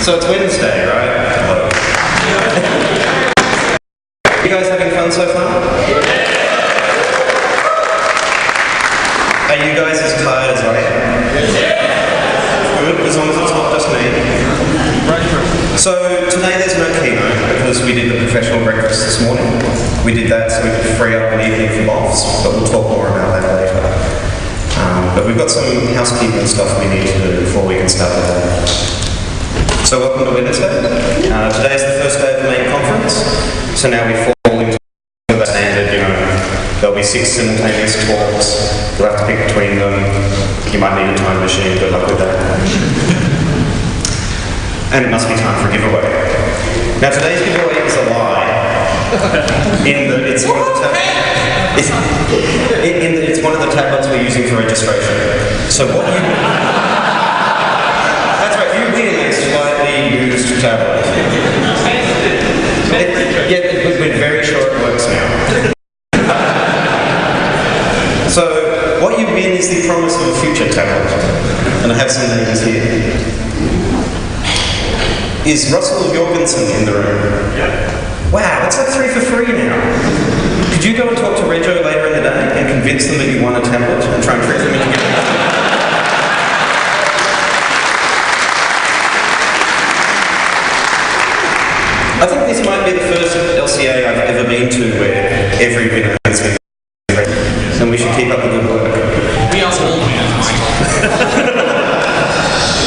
So it's Wednesday, right? Hello. You guys having fun so far? Are you guys as tired as I am? Good, as long as it's not just me. So today there's no keynote because we did the professional breakfast this morning. We did that so we could free up an evening for laughs, but we'll talk more about that later. But we've got some housekeeping stuff we need to do before we can start the day. So welcome to Wednesday. Today is the first day of the main conference, so now we fall into the standard, there'll be 6 simultaneous talks, you'll have to pick between them, you might need a time machine, good luck with that. And it must be time for a giveaway. Now today's giveaway is a lie, in that it's one of the it's one of the tablets we're using for registration. So what you... That's right, you win a slightly used tablet. We're very sure it works now. So what you win is the promise of a future tablet. And I have some names here. Is Russell Jorgensen in the room? Yeah. Wow, it's like 3 for free now. Could you go and talk to Rego later in the day and convince them that you won a tablet and try and trick them into getting it? I think this might be the first LCA I've ever been to where every winner has been ready. And we should keep up the good work. We are all winners.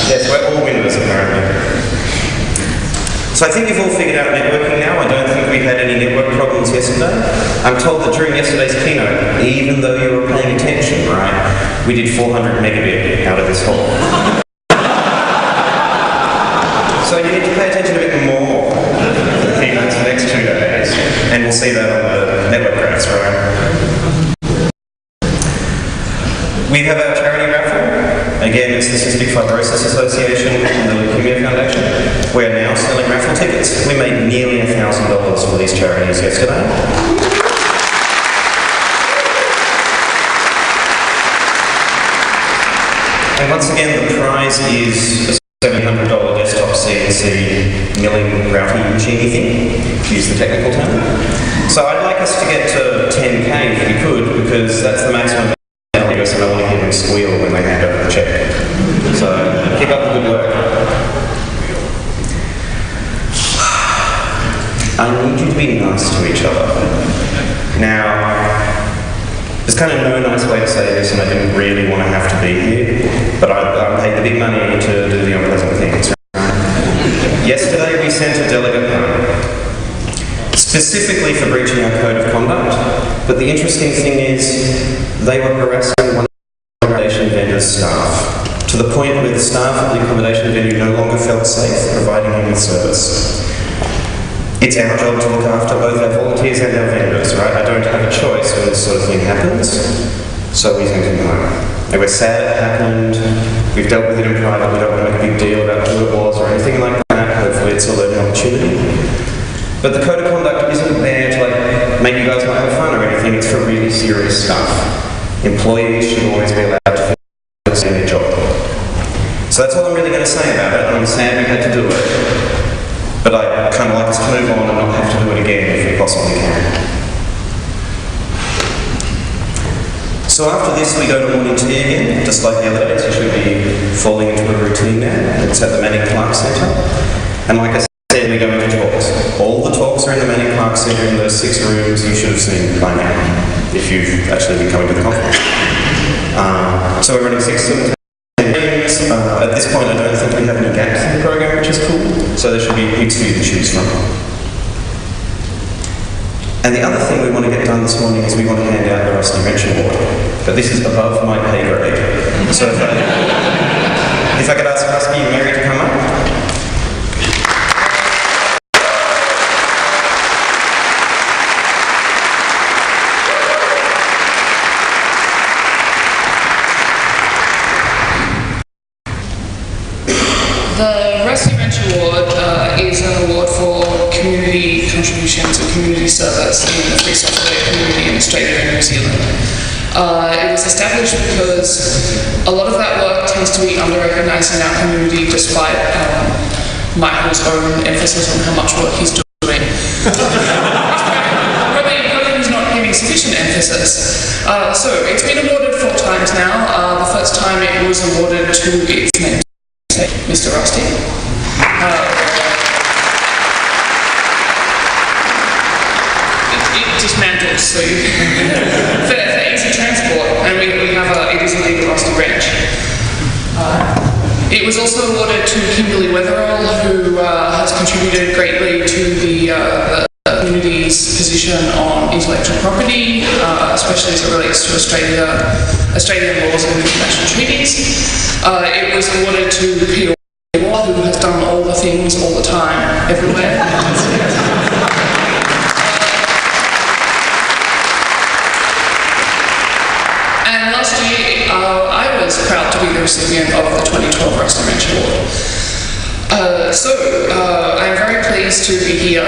Yes, we're all winners apparently. So I think you've all figured out networking now. I don't think we had any network problems yesterday. I'm told that during yesterday's keynote, even though you were paying attention, right, we did 400 megabit out of this hall. So you need to pay attention a bit more to the keynotes the next 2 days, and we'll see that on the network graphs, right? We have our charity raffle. Again, it's the Cystic Fibrosis Association and the Leukemia Foundation. We are now selling raffle tickets. We made nearly $1,000 for these charities yesterday. And once again, the prize is a $700 desktop CNC milling routing machine thing, to use the technical term. So I'd like us to get to 10K if we could, because that's the maximum. And I want to hear them squeal when they hand over the check. So keep up the good work. I need you to be nice to each other. Now, there's kind of no nice way to say this, and I didn't really want to have to be here, but I paid the big money to do the unpleasant things. Yesterday we sent a delegate home, specifically for breaching our code of conduct, but the interesting thing is they were harassing one of the accommodation vendor's staff, to the point where the staff at the accommodation venue no longer felt safe providing him with service. It's our job to look after both our volunteers and our vendors, right? I don't have a choice when this sort of thing happens, so we sent him home. And we're sad it happened, we've dealt with it in private, we don't want to make a big deal about who it was or anything like that. Hopefully it's a learning opportunity. But the code of conduct isn't there to make you guys not have fun or anything, it's for really serious stuff. Employees should always be allowed to feel in their job. So that's all I'm really going to say about it, and I'm sad we had to do it. But I'd kind of like us to move on and not have to do it again if we possibly can. So after this we go to morning tea again, just like the other days. You should be falling into a routine now. It's at the Manning Clark Centre. And like I said, we go into talks. All the talks are in the Manning Clark Centre in those 6 rooms you should have seen by now, if you've actually been coming to the conference. So we're running 6 simultaneous. At this point I don't think we have any gaps in the program, which is cool, so there should be heaps for you to choose from. And the other thing we want to get done this morning is we want to hand out the Rusty Wrench Award, but this is above my pay grade. So if I could ask Rusty and Mary to come up. The Rusty Wrench Award is an award for community contributions or community service in the free software community in Australia and New Zealand. It was established because a lot of that work tends to be under-recognised in our community despite Michael's own emphasis on how much work he's doing. Probably he's not giving sufficient emphasis. So it's been awarded 4 times now. The first time it was awarded to its namesake, Mr. Rusty. It dismantles, so you for easy transport, and we have it is indeed a Rusty Wrench. It was also awarded to Kimberly Weatherall, who has contributed greatly to the community's position on intellectual property, especially as it relates to Australian laws and international treaties. It was awarded to Peter Ward, who has done all the things all the time, everywhere. And last year, I was proud to be the recipient of the 2012 Rusty Wrench Award. I'm very pleased to be here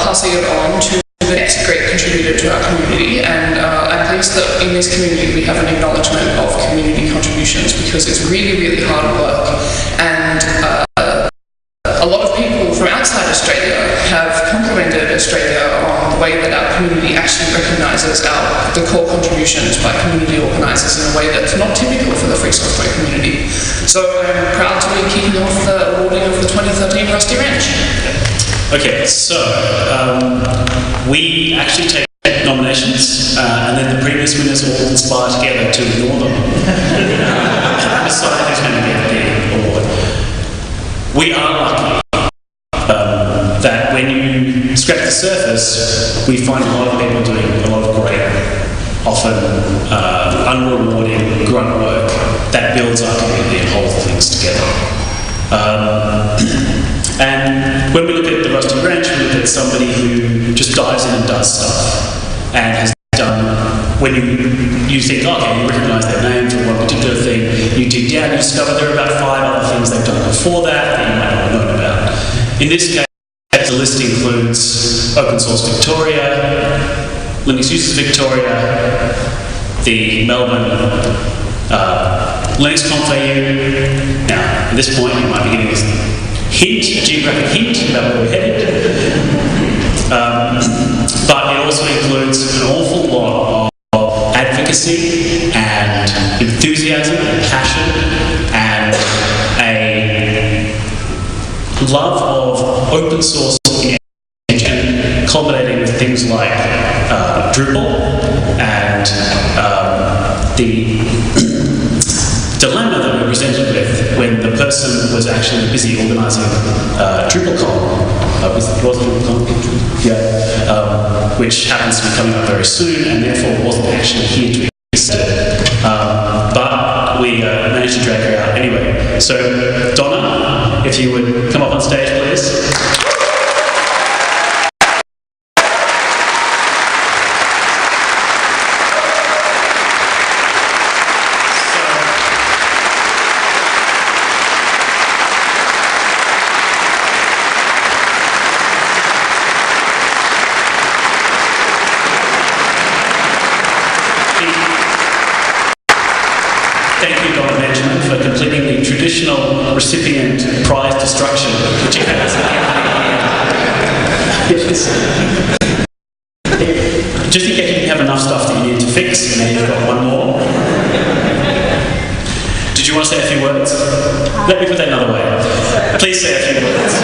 passing it on to the next great contributor to our community, and I'm pleased that in this community we have an acknowledgement of community contributions, because it's really, really hard work, and a lot of people from outside Australia have complimented Australia on the way that our community actually recognises the core contributions by community organisers in a way that's not typical for the free software community. So I'm proud to be kicking off the awarding of the 2013 Rusty Wrench. Okay, so we actually take nominations, and then the previous winners all conspire together to ignore them. Decide who's going to get the award. We are lucky that when you scratch the surface, we find a lot of people doing a lot of great, often unrewarding grunt work that builds our community and holds things together. And when we look at the Rusty Wrench, we look at somebody who just dives in and does stuff, and has done, when you think, okay, you recognise their name for one particular thing, you dig down, you discover there are about 5 other things they've done before that you might not have known about. In this case, the list includes Open Source Victoria, Linux Users Victoria, the Melbourne Linux Conf AU. Now, at this point, you might be getting this hint, a geographic hint about where we're headed. But it also includes an awful lot of advocacy and enthusiasm and passion and a love of open source engine, culminating with things like Drupal and the dilemma that we presented with when the person was actually busy organising DrupalCon, which happens to be coming up very soon, and therefore wasn't actually here to be presented. But we managed to drag her out anyway. So, Donna, if you would come up on stage, please. Thank you, Donna Benjamin, for completing the traditional recipient prize destruction, which you has. Just in case you didn't have enough stuff that you needed to fix, and then you've got one more. Did you want to say a few words? Let me put that another way. Please say a few words.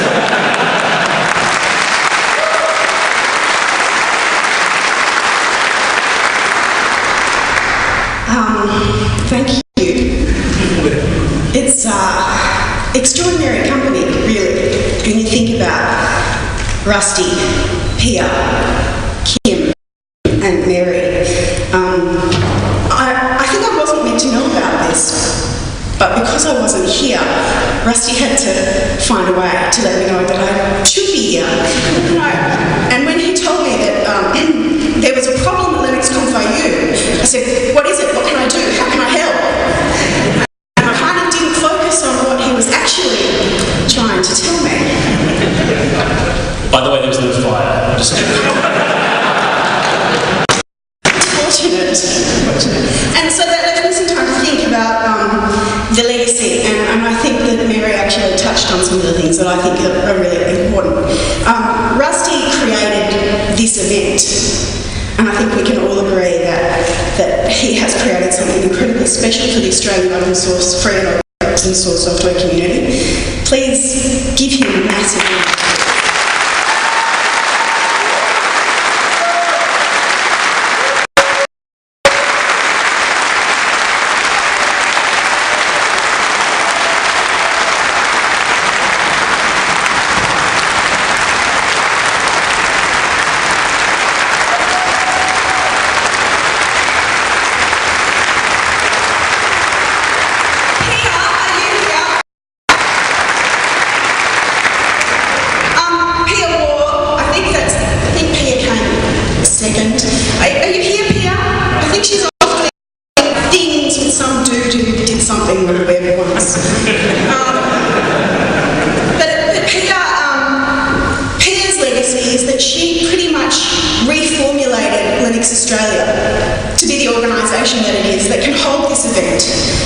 Thank you. It's extraordinary company, really, when you think about Rusty, Pia, Kim, and Mary. I think I wasn't meant to know about this, but because I wasn't here, Rusty had to find a way to let me know that I should be here. And when he told me that there was a problem at Linux Conf AU, I said, what is it? What can I do? How can I help? And I kind of didn't focus on what he was actually trying to tell me. By the way, there was no fire. Fortunate. And so that left me some time to think about the legacy, and I think that Mary actually touched on some of the things things that I think are really important. Rusty created this event, and I think we can all agree that he has created something incredibly special for the Australian open source, free and open source software community. Please give him a massive round.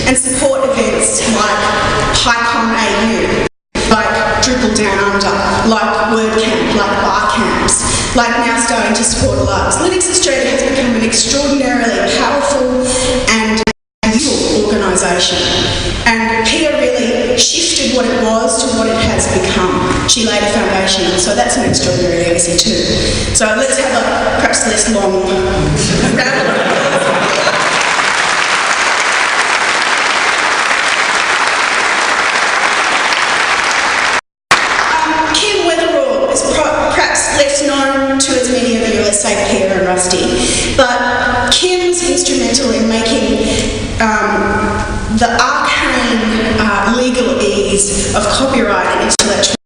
And support events like PyCon AU, like Drupal Down Under, like WordCamp, like Barcamps, like now starting to support Labs. Linux Australia has become an extraordinarily powerful and useful organisation. And Pia really shifted what it was to what it has become. She laid a foundation, so that's an extraordinary legacy too. So let's have a perhaps less long round of applause. Less known to as many of you as, say, Pia and Rusty, but Kim's instrumental in making the arcane legalese of copyright and intellectual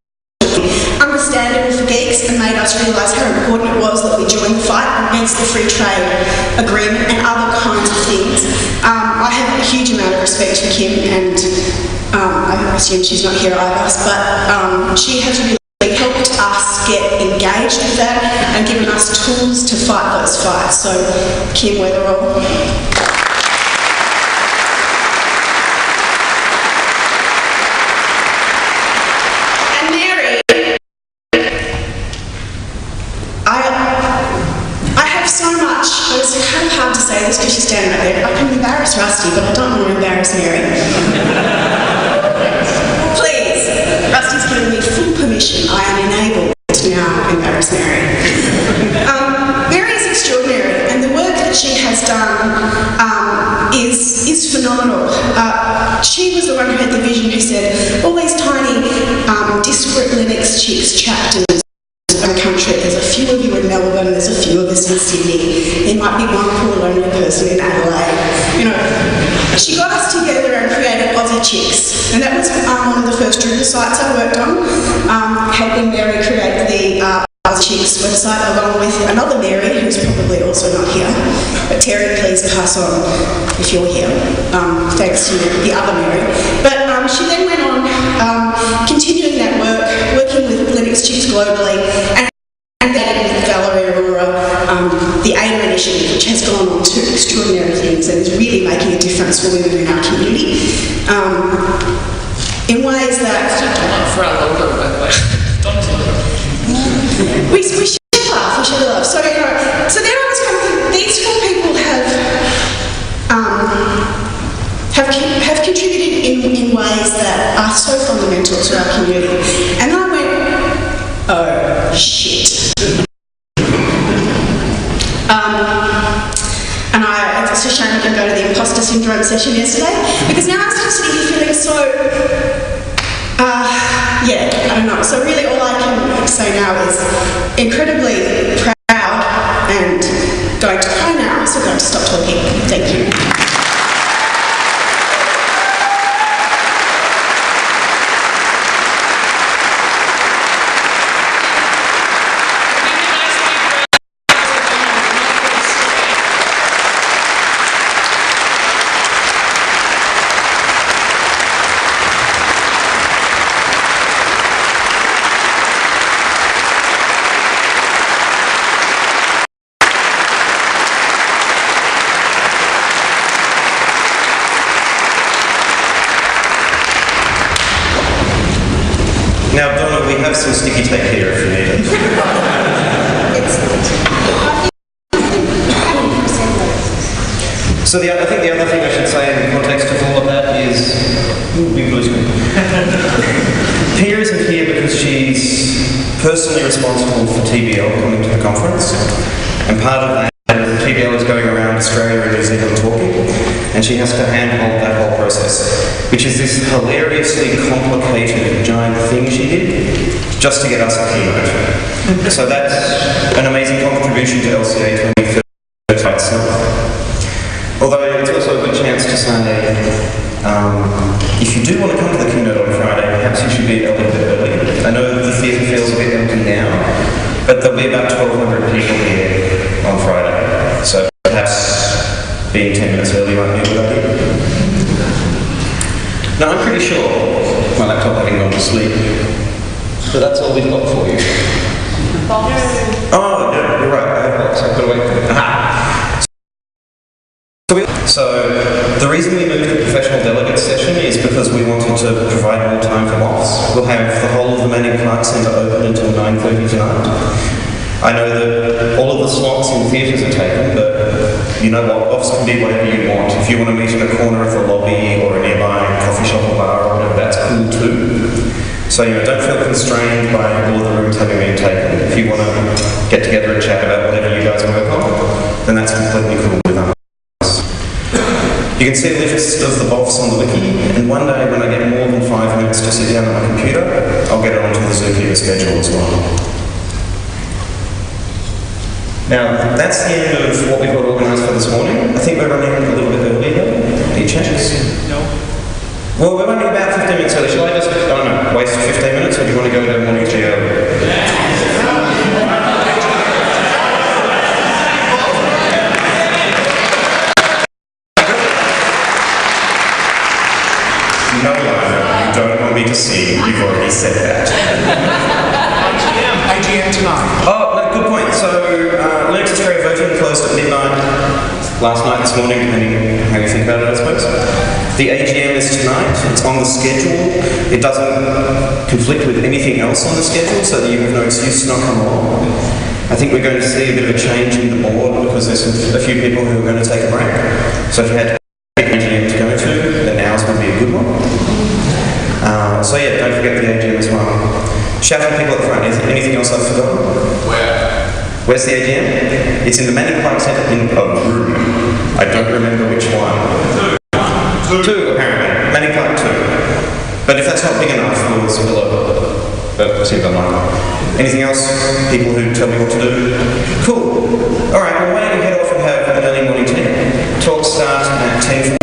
understandable for geeks, and made us realise how important it was that we join the fight against the free trade agreement and other kinds of things. I have a huge amount of respect for Kim, and I assume she's not here either, but she has really helped us get engaged with that and given us tools to fight those fights. So, Kim Weatherall. And Mary, I have so much, but it's kind of hard to say this because she's standing right there. I can embarrass Rusty, but I don't want to embarrass Mary. Rusty's given me full permission. I am enabled to now embarrass Mary. Mary is extraordinary, and the work that she has done is phenomenal. She was the one who had the vision, who said, all these tiny disparate Linux chicks chapters in the country, there's a few of you in Melbourne, there's a few of us in Sydney, there might be one poor lonely person in Adelaide. You know, she got us together and created Aussie Chicks, and that was one of the first Drupal sites I worked on, helping Mary create the Aussie Chicks website, along with another Mary, who's probably also not here. But Terry, please pass on if you're here. Thanks to the other Mary. But she then went on continuing that work, working with Linux Chicks globally, and then with Valerie Aurora, the AIM initiative, which has gone on to extraordinary things and is really making a difference for women in our community. In ways that... For our logo, by the way. We should laugh, we should laugh. So, you know, so then I was kind of thinking, these four people have contributed in ways that are so fundamental to our community. And then I went, oh, shit. And it's a shame I didn't go to the imposter syndrome session yesterday, because now I'm sitting here feeling so, yeah, I don't know. So really all I can say now is incredibly proud and going to cry now, so I'm going to stop talking. Thank you. Now, Donna, we have some sticky tape here if you need it. So I think the other thing I should say in the context of all of that is, big blue screen. Pia isn't here because she's personally responsible for TBL coming to the conference, and part of that, TBL is going around Australia and New Zealand talking, and she has to handhold that whole process, which is this hilariously complicated giant thing she did just to get us a keynote. So that's an amazing contribution to LCA 2030 itself. Although it's also a good chance to say, if you do want to come to the keynote on Friday, perhaps you should be a little bit early. I know the theatre feels a bit empty now, but there'll be about 1,200 people here on Friday. So perhaps being 10 minutes early might be a good idea. Now I'm pretty sure my laptop having gone to sleep, so that's all we've got for you. Oh, no, you're right, I have box. I've got to wait for it. Aha! So the reason we moved the professional delegate session is because we wanted to provide more time for MOFs. We'll have the whole of the Manning Clark Centre open until 9:30 tonight. I know that all of the slots in theatres are taken, but you know what, MOFs can be whatever you want. If you want to meet in a corner of the lobby or a nearby coffee shop or bar or whatever, that's cool too. So don't feel constrained by all of the rooms having been taken. If you want to get together and chat about whatever you guys work on, then that's completely cool with us. You can see a list of the BOFs on the wiki, and one day when I get more than 5 minutes to sit down at my computer, I'll get it onto the Zookeeper schedule as well. Now, that's the end of what we've got organised for this morning. I think we're running a little bit early though. Any checks? No. Well, we're running about 15 minutes early. Shall I just, I don't know, waste 15 minutes, or do you want to go to morning tea early? No, you don't want me to see. You've already said that. AGM tonight. Oh, no, good point. So, Linux Australia voting closed at midnight last night, this morning, depending how you think about it, I suppose. The AGM is tonight. It's on the schedule. It doesn't conflict with anything else on the schedule, so that you have no excuse to not come along. I think we're going to see a bit of a change in the board because there's a few people who are going to take a break. So if you had AGM to go to, then now's going to be a good one. So yeah, don't forget the AGM as well. Shout out to people at the front. Is there anything else I've forgotten? Where's the AGM? It's in the Manning Clark Centre in a room. I don't remember which one. Two, apparently. Manning Clark 2. But if that's not big enough, we'll spill over. But we'll see if I like. Anything else? People who tell me what to do? Cool. Alright, well why don't you head off and have an early morning tea? Talks start at 10:45.